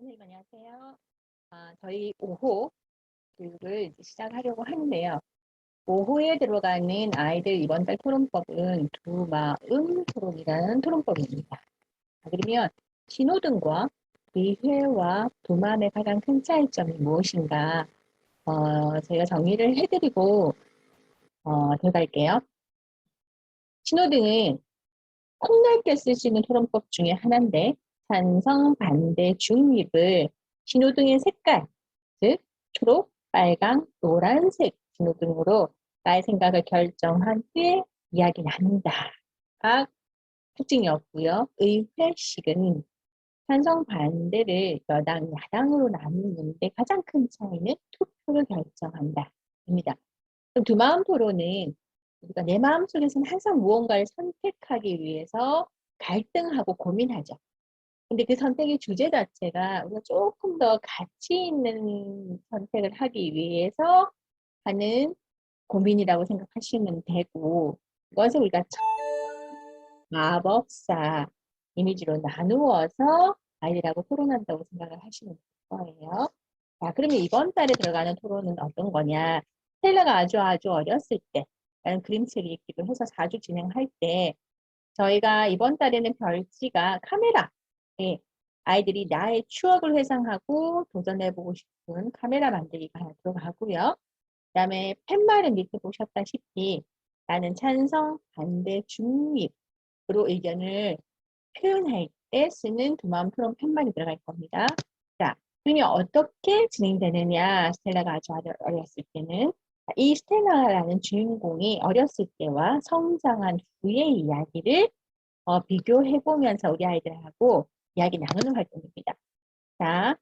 선생님 안녕하세요. 저희 5호를 이제 시작하려고 하는데요. 5호에 들어가는 아이들 이번 달 토론법은 두마음 토론이라는 토론법입니다. 그러면 신호등과 비회와 두마음의 가장 큰 차이점이 무엇인가 제가 정리를 해드리고 들어갈게요. 신호등은 폭넓게 쓸 수 있는 토론법 중에 하나인데 찬성, 반대, 중립을 신호등의 색깔, 즉 초록, 빨강, 노란색 신호등으로 나의 생각을 결정한 후에 이야기 나눈다가 특징이었고요. 의회식은 찬성, 반대를 여당, 야당으로 나누는데 가장 큰 차이는 투표를 결정한다입니다. 그럼 두 마음 토론은 우리가 내 마음속에서는 항상 무언가를 선택하기 위해서 갈등하고 고민하죠. 근데 그 선택의 주제 자체가 우리가 조금 더 가치 있는 선택을 하기 위해서 하는 고민이라고 생각하시면 되고, 이것을 우리가 마법사 이미지로 나누어서 아이들하고 토론한다고 생각을 하시면 될 거예요. 자, 그러면 이번 달에 들어가는 토론은 어떤 거냐? 스텔라가 아주 어렸을 때, 라는 그림책이 있기도 해서 자주 진행할 때, 저희가 이번 달에는 별지가 카메라에 아이들이 나의 추억을 회상하고 도전해보고 싶은 카메라 만들기가 하나 들어가고요. 그 다음에 팻말은 밑에 보셨다시피 나는 찬성, 반대, 중립으로 의견을 표현할 때 쓰는 두마음 토론 팻말이 들어갈 겁니다. 자, 그러면 어떻게 진행되느냐? 스텔라가 아주 어렸을 때는 이 스텔라라는 주인공이 어렸을 때와 성장한 후의 이야기를 비교해보면서 우리 아이들하고 이야기 나누는 활동입니다. 자,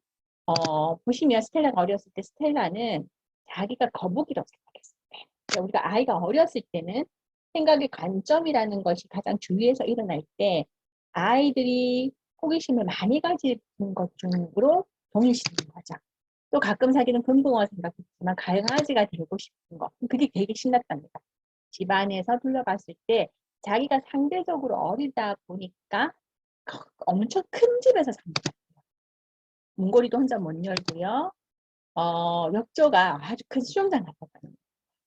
보시면 스텔라가 어렸을 때 스텔라는 자기가 거북이라고 생각했을 때, 그러니까 우리가 아이가 어렸을 때는 생각의 관점이라는 것이 가장 주위에서 일어날 때 아이들이 호기심을 많이 가지는 것 중으로 동일시되는 거죠. 또 가끔 자기는 금붕어 생각했지만 강아지가 되고 싶은 거, 그게 되게 신났답니다. 집안에서 둘러봤을 때 자기가 상대적으로 어리다 보니까 엄청 큰 집에서 삽니다. 문고리도 혼자 못 열고요. 욕조가 아주 큰 수영장 같았거든요.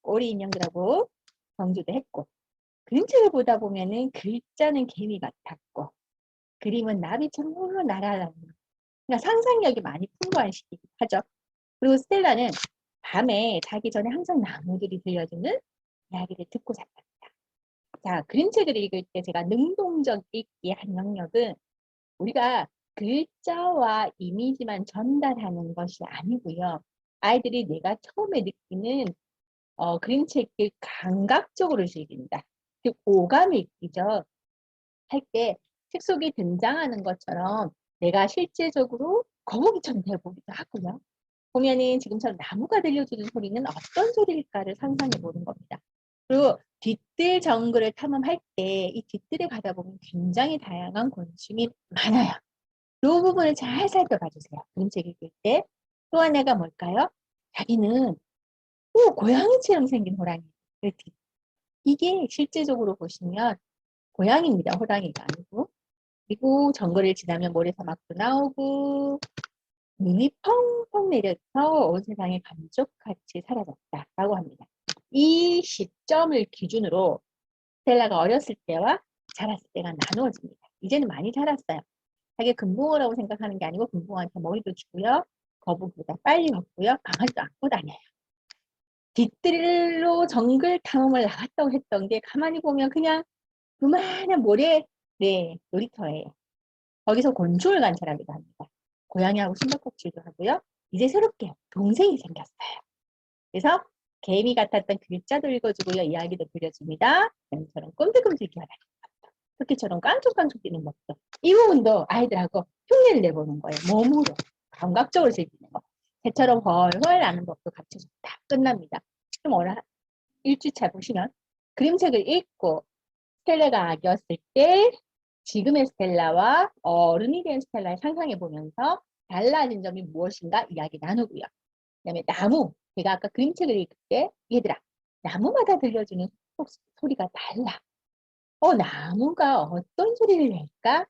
오리 인형들하고 경주도 했고, 그림책을 보다 보면은 글자는 개미 같았고, 그림은 나비처럼 홀로 날아다니는. 그러니까 상상력이 많이 풍부한 시기이기도 하죠. 그리고 스텔라는 밤에 자기 전에 항상 나무들이 들려주는 이야기를 듣고 잤답니다. 자, 그림책을 읽을 때 제가 능동적 읽기의 한 영역은 우리가 글자와 이미지만 전달하는 것이 아니고요. 아이들이 내가 처음에 느끼는 그림책을 감각적으로 즐긴다. 즉 오감이 있죠. 할 때 책 속에 등장하는 것처럼 내가 실제적으로 거북이처럼 되어보기도 하고요. 보면은 지금처럼 나무가 들려주는 소리는 어떤 소리일까를 상상해 보는 겁니다. 그리고 뒤뜰 정글을 탐험할 때 이 뒤뜰에 가다 보면 굉장히 다양한 곤충이 많아요. 이 부분을 잘 살펴봐 주세요. 그림책 읽을 때. 또 하나가 뭘까요? 자기는 고양이처럼 생긴 호랑이. 이게 실제적으로 보시면 고양이입니다. 호랑이가 아니고. 그리고 정글을 지나면 모래사막도 나오고 눈이 펑펑 내려서 온 세상에 감쪽같이 사라졌다라고 합니다. 이 시점을 기준으로 스텔라가 어렸을 때와 자랐을 때가 나누어집니다. 이제는 많이 자랐어요. 자기 금붕어라고 생각하는 게 아니고 금붕어한테 머리도 주고요. 거북이보다 빨리 걷고요. 강아지도 안고 다녀요. 뒷뜰로 정글 탐험을 나갔다고 했던 게 가만히 보면 그냥 그만한 모래 놀이터예요. 거기서 곤충을 관찰하기도 합니다. 고양이하고 숨바꼭질도 하고요. 이제 새롭게 동생이 생겼어요. 그래서 개미 같았던 글자도 읽어주고요. 이야기도 들려줍니다. 뱀처럼 꼼들꼼들 기어다니는 것도, 토끼처럼 깡총깡총 뛰는 것도, 이 부분도 아이들하고 흉내를 내보는 거예요. 몸으로, 감각적으로 즐기는 거. 새처럼 훨훨 나는 법도 가르쳐서 다 끝납니다. 좀 1주차 보시면 그림책을 읽고 스텔라가 아기였을 때 지금의 스텔라와 어른이 된 스텔라를 상상해 보면서 달라진 점이 무엇인가 이야기 나누고요. 그 다음에 나무, 제가 아까 그림책을 읽을 때 얘들아, 나무마다 들려주는 소리가 달라. 나무가 어떤 소리를 낼까?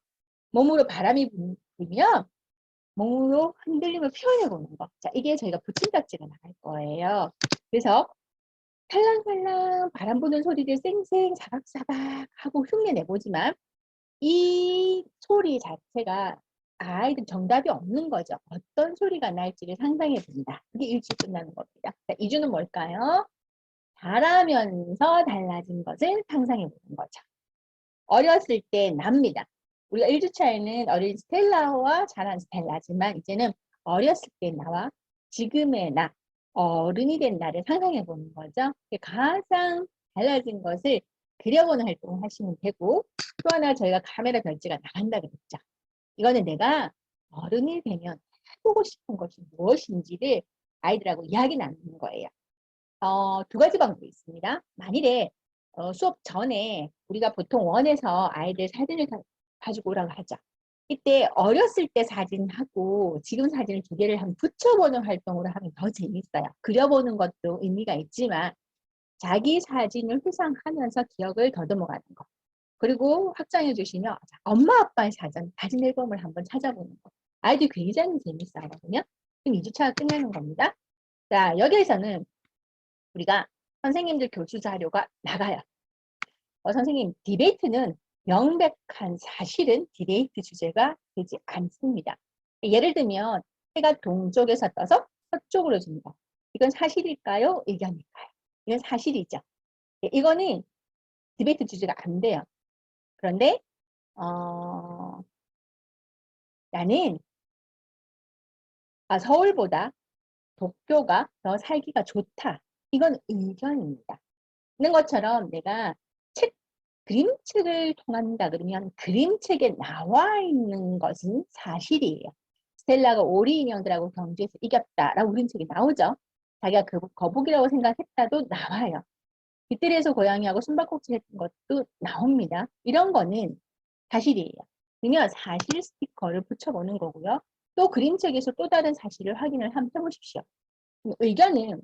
몸으로 바람이 불면 몸으로 흔들림을 표현해 보는 거. 자, 이게 저희가 붙임딱지가 나갈 거예요. 그래서 살랑살랑 바람 부는 소리를 쌩쌩 사각사각 하고 흉내 내보지만 이 소리 자체가 아이들 정답이 없는 거죠. 어떤 소리가 날지를 상상해 본다. 그게 일찍 끝나는 겁니다. 자, 2주는 뭘까요? 잘하면서 달라진 것을 상상해 보는 거죠. 어렸을 때 납니다. 우리가 1주 차에는 어린 스텔라와 자란 스텔라지만 이제는 어렸을 때 나와 지금의 나, 어른이 된 나를 상상해 보는 거죠. 가장 달라진 것을 그려보는 활동을 하시면 되고 또 하나 저희가 카메라 별지가 나간다 그랬죠. 이거는 내가 어른이 되면 해보고 싶은 것이 무엇인지를 아이들하고 이야기 나누는 거예요. 두 가지 방법이 있습니다. 만일에 수업 전에 우리가 보통 원에서 아이들 사진을 가지고 오라고 하죠. 이때 어렸을 때 사진하고 지금 사진을 두 개를 한번 붙여보는 활동으로 하면 더 재밌어요. 그려보는 것도 의미가 있지만 자기 사진을 회상하면서 기억을 더듬어가는 거. 그리고 확장해 주시면 엄마 아빠의 사진 앨범을 한번 찾아보는 거. 아이들 굉장히 재밌어 하거든요. 그럼 2주차가 끝나는 겁니다. 자, 여기에서는 우리가 선생님들 교수 자료가 나가요. 선생님, 디베이트는 명백한 사실은 디베이트 주제가 되지 않습니다. 예를 들면 해가 동쪽에서 떠서 서쪽으로 집니다. 이건 사실일까요? 의견일까요? 이건 사실이죠. 이거는 디베이트 주제가 안 돼요. 그런데 나는 서울보다 도쿄가 더 살기가 좋다. 이건 의견입니다. 있는 것처럼 내가 그림책을 통한다 그러면 그림책에 나와 있는 것은 사실이에요. 스텔라가 오리 인형들하고 경주에서 이겼다라고 그림책이 나오죠. 자기가 거북이라고 생각했다도 나와요. 빗들에서 고양이하고 숨바꼭질 했던 것도 나옵니다. 이런 거는 사실이에요. 그러면 사실 스티커를 붙여보는 거고요. 또 그림책에서 또 다른 사실을 확인을 한번 해보십시오. 의견은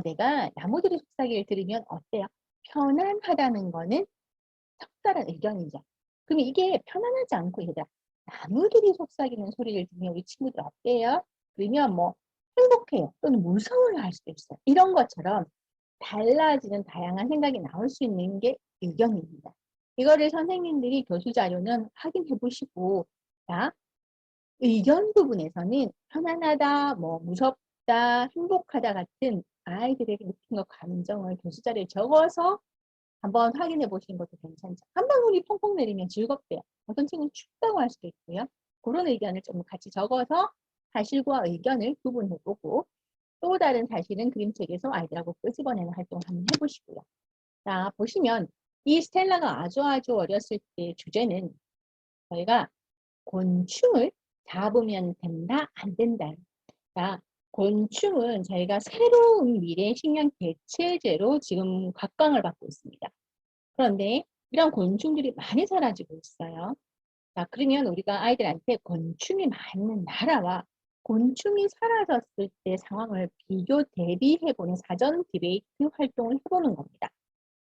내가 나무들이 속삭이를 들으면 어때요? 편안하다는 거는 특별한 의견이죠. 그러면 이게 편안하지 않고 얘들아 나무들이 속삭이는 소리를 들으면 우리 친구들 어때요? 그러면 뭐 행복해요. 또는 무서워요 할 수도 있어요. 이런 것처럼 달라지는 다양한 생각이 나올 수 있는 게 의견입니다. 이거를 선생님들이 교수 자료는 확인해 보시고 자, 의견 부분에서는 편안하다, 뭐 무섭다, 행복하다 같은 아이들에게 느낀 것 감정을 교수 자료에 적어서 한번 확인해 보시는 것도 괜찮죠. 한 방울이 펑펑 내리면 즐겁대요. 어떤 친구는 춥다고 할 수도 있고요. 그런 의견을 좀 같이 적어서 사실과 의견을 구분해보고 또 다른 사실은 그림책에서 아이들하고 끄집어내는 활동을 한번 해보시고요. 자, 보시면 이 스텔라가 아주 어렸을 때 주제는 저희가 곤충을 잡으면 된다, 안 된다. 자, 곤충은 저희가 새로운 미래 식량 대체제로 지금 각광을 받고 있습니다. 그런데 이런 곤충들이 많이 사라지고 있어요. 자, 그러면 우리가 아이들한테 곤충이 많은 나라와 곤충이 사라졌을 때 상황을 비교 대비해보는 사전 디베이트 활동을 해보는 겁니다.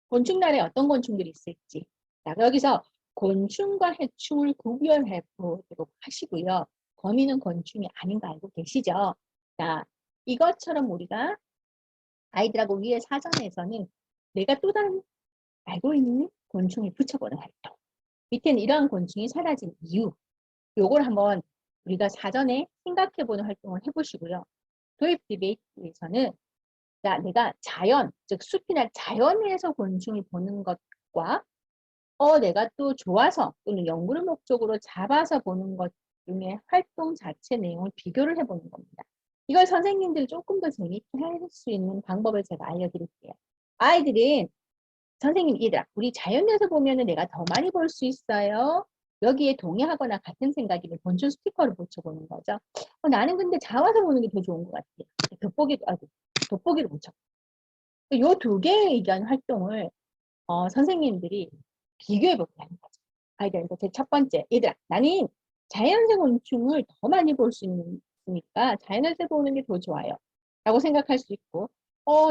곤충 나라에 어떤 곤충들이 있을지. 자, 여기서 곤충과 해충을 구별해 보도록 하시고요. 거미는 곤충이 아닌 거 알고 계시죠? 자, 이것처럼 우리가 아이들하고 위에 사전에서는 내가 또 다른 알고 있는 곤충을 붙여보는 활동. 밑에는 이러한 곤충이 사라진 이유. 요걸 한번 우리가 사전에 생각해보는 활동을 해보시고요. 도입 디베이트에서는 내가 자연, 즉 숲이나 자연에서 곤충을 보는 것과 내가 또 좋아서 또는 연구를 목적으로 잡아서 보는 것 중에 활동 자체 내용을 비교를 해보는 겁니다. 이걸 선생님들이 조금 더 재밌게 할 수 있는 방법을 제가 알려드릴게요. 아이들은 선생님 얘들아 우리 자연에서 보면은 내가 더 많이 볼 수 있어요. 여기에 동의하거나 같은 생각이면 곤충 스티커를 붙여보는 거죠. 나는 근데 자와서 보는 게 더 좋은 것 같아요. 돋보기를 붙여. 이 두 개의 의견 활동을 선생님들이 비교해보게 하는 거죠. 아이들한테 제 첫 번째, 얘들아 나는 자연생 곤충을 더 많이 볼 수 있으니까 자연에서 보는 게 더 좋아요. 라고 생각할 수 있고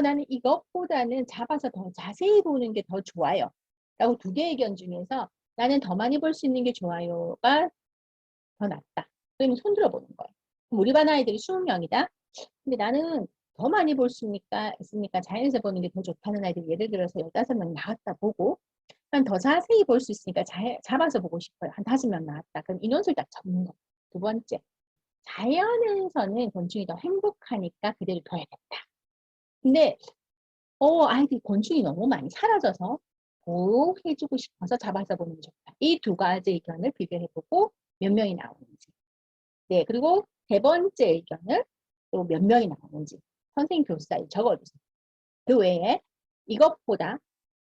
나는 이것보다는 잡아서 더 자세히 보는 게 더 좋아요. 라고 두 개의 의견 중에서 나는 더 많이 볼 수 있는 게 좋아요가 더 낫다. 그러면 손 들어보는 거예요. 그럼 우리 반 아이들이 20명이다. 근데 나는 더 많이 볼 수 있으니까 자연에서 보는 게 더 좋다는 아이들 예를 들어서 15명 나왔다 보고 한 더 자세히 볼 수 있으니까 잡아서 보고 싶어요. 한 5명 나왔다. 그럼 인원수를 딱 적는 거. 두 번째, 자연에서는 곤충이 더 행복하니까 그대로 둬야겠다. 근데 아이들이 곤충이 너무 많이 사라져서 보호해주고 싶어서 잡아서 보는 게 좋다. 이 두 가지 의견을 비교해보고 몇 명이 나오는지. 네, 그리고 세 번째 의견을 또 몇 명이 나오는지 선생님 교사에 적어주세요. 그 외에 이것보다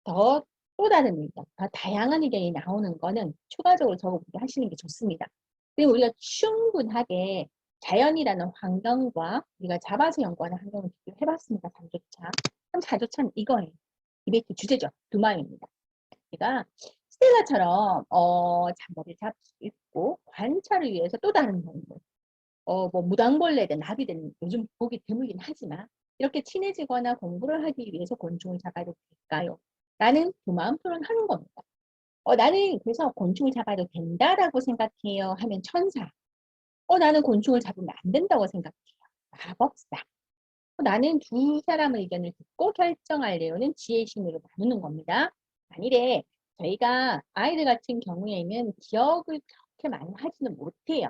더 또 다른 의견, 더 다양한 의견이 나오는 거는 추가적으로 적어보게 하시는 게 좋습니다. 그리고 우리가 충분하게 자연이라는 환경과 우리가 잡아서 연구하는 환경을 비교해봤습니다. 3조차. 그럼 4조차는 이거예요. 디베이트 주제죠. 두 마음입니다. 제가 스텔라처럼 잠자리를 잡을 수 있고 관찰을 위해서 또 다른 동물, 뭐 무당벌레든 나비든 요즘 보기 드물긴 하지만 이렇게 친해지거나 공부를 하기 위해서 곤충을 잡아도 될까요? 라는 두 마음 토론하는 겁니다. 나는 그래서 곤충을 잡아도 된다라고 생각해요 하면 천사. 나는 곤충을 잡으면 안 된다고 생각해요. 마법사. 나는 두 사람의 의견을 듣고 결정할래요는 지혜의 신으로 나누는 겁니다. 만일에 저희가 아이들 같은 경우에는 기억을 그렇게 많이 하지는 못해요.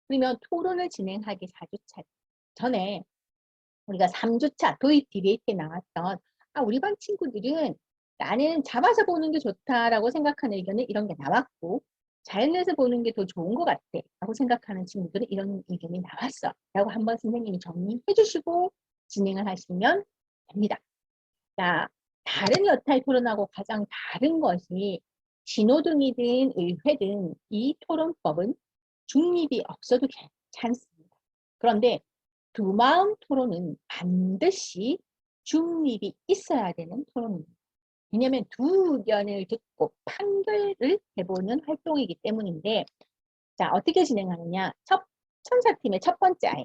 그러면 토론을 진행하기 4주차 전에 우리가 3주차 도입 디베이트에 나왔던 우리 반 친구들은 나는 잡아서 보는 게 좋다라고 생각하는 의견은 이런 게 나왔고 자연에서 보는 게 더 좋은 것 같아 라고 생각하는 친구들은 이런 의견이 나왔어 라고 한번 선생님이 정리해 주시고 진행을 하시면 됩니다. 자, 다른 여타의 토론하고 가장 다른 것이 신호등이든 의회든 이 토론법은 중립이 없어도 괜찮습니다. 그런데 두 마음 토론은 반드시 중립이 있어야 되는 토론입니다. 왜냐하면 두 의견을 듣고 판결을 해보는 활동이기 때문인데 자 어떻게 진행하느냐 천사팀의 첫 번째 아이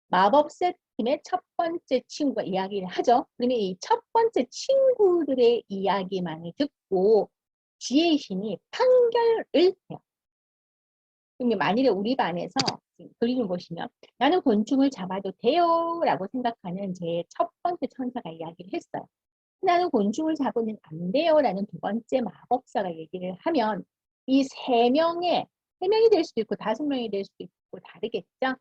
마법사 팀의 첫 번째 친구가 이야기를 하죠. 그러면 이 첫 번째 친구들의 이야기만을 듣고 지혜의 신이 판결을 해요. 그러면 만일에 우리 반에서 그림을 보시면 나는 곤충을 잡아도 돼요 라고 생각하는 제 첫 번째 천사가 이야기를 했어요. 나는 곤충을 잡으면 안 돼요 라는 두 번째 마법사가 얘기를 하면 이 세 명이 될 수도 있고 5명이 될 수도 있고 다르겠죠.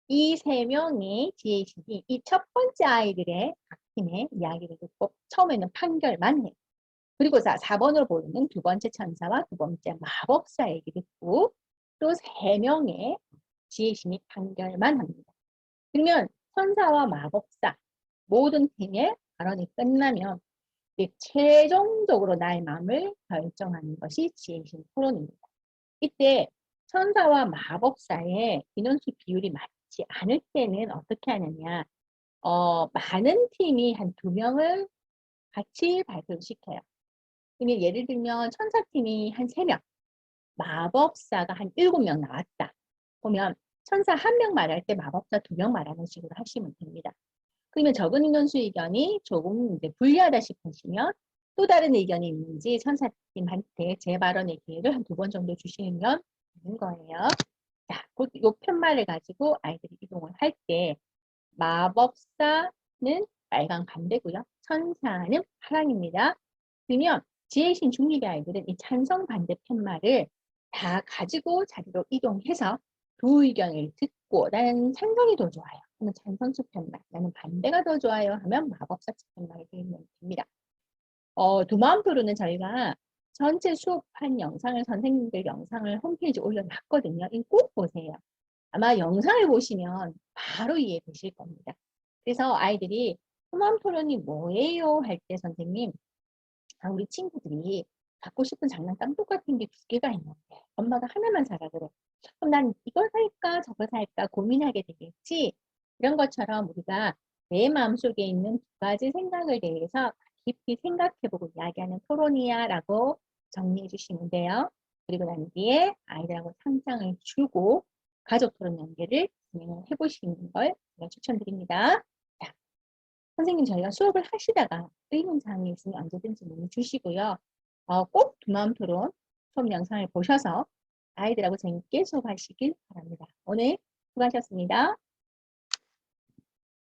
이 세 명의 지혜의 신이 이 첫 번째 아이들의 각 팀의 이야기를 듣고 처음에는 판결만 해요. 그리고 4번으로 보이는 두 번째 천사와 두 번째 마법사 얘기 듣고 또 3명의 지혜신이 판결만 합니다. 그러면 천사와 마법사 모든 팀의 발언이 끝나면 최종적으로 나의 마음을 결정하는 것이 지혜신 토론입니다. 이때 천사와 마법사의 인원수 비율이 맞지 않을 때는 어떻게 하느냐 많은 팀이 한 2명을 같이 발표를 시켜요. 그러면 예를 들면 천사팀이 한 3명 마법사가 한 7명 나왔다. 보면 천사 1명 말할 때 마법사 2명 말하는 식으로 하시면 됩니다. 그러면 적은 인원수 의견이 조금 이제 불리하다 싶으시면 또 다른 의견이 있는지 천사팀한테 재발언의 기회를 한 2번 정도 주시면 되는 거예요. 자, 이 편말을 가지고 아이들이 이동을 할 때 마법사는 빨강 반대고요. 천사는 파랑입니다. 그러면 지혜신 중립의 아이들은 이 찬성 반대 편말을 다 가지고 자리로 이동해서 두 의견을 듣고 나는 찬성이 더 좋아요. 그러면 찬성측 편말, 나는 반대가 더 좋아요 하면 마법사 측 편말이 되면 됩니다. 두 마음 토론은 저희가 전체 수업한 영상을 선생님들 영상을 홈페이지에 올려놨거든요. 이거 꼭 보세요. 아마 영상을 보시면 바로 이해되실 겁니다. 그래서 아이들이 두 마음 토론이 뭐예요? 할 때 선생님 우리 친구들이 갖고 싶은 장난감 똑같은 게 2개가 있는데 엄마가 하나만 사라 그래. 그럼 난 이걸 살까 저걸 살까 고민하게 되겠지. 이런 것처럼 우리가 내 마음속에 있는 2가지 생각을 대해서 깊이 생각해보고 이야기하는 토론이야 라고 정리해 주시면 돼요. 그리고 난 뒤에 아이들하고 상장을 주고 가족 토론 연계를 진행을 해보시는 걸 제가 추천드립니다. 자, 선생님 저희가 수업을 하시다가 의문사항이 있으면 언제든지 문의 주시고요. 꼭 두마음 토론 수업 영상을 보셔서 아이들하고 재밌게 수업하시길 바랍니다. 오늘 수고하셨습니다.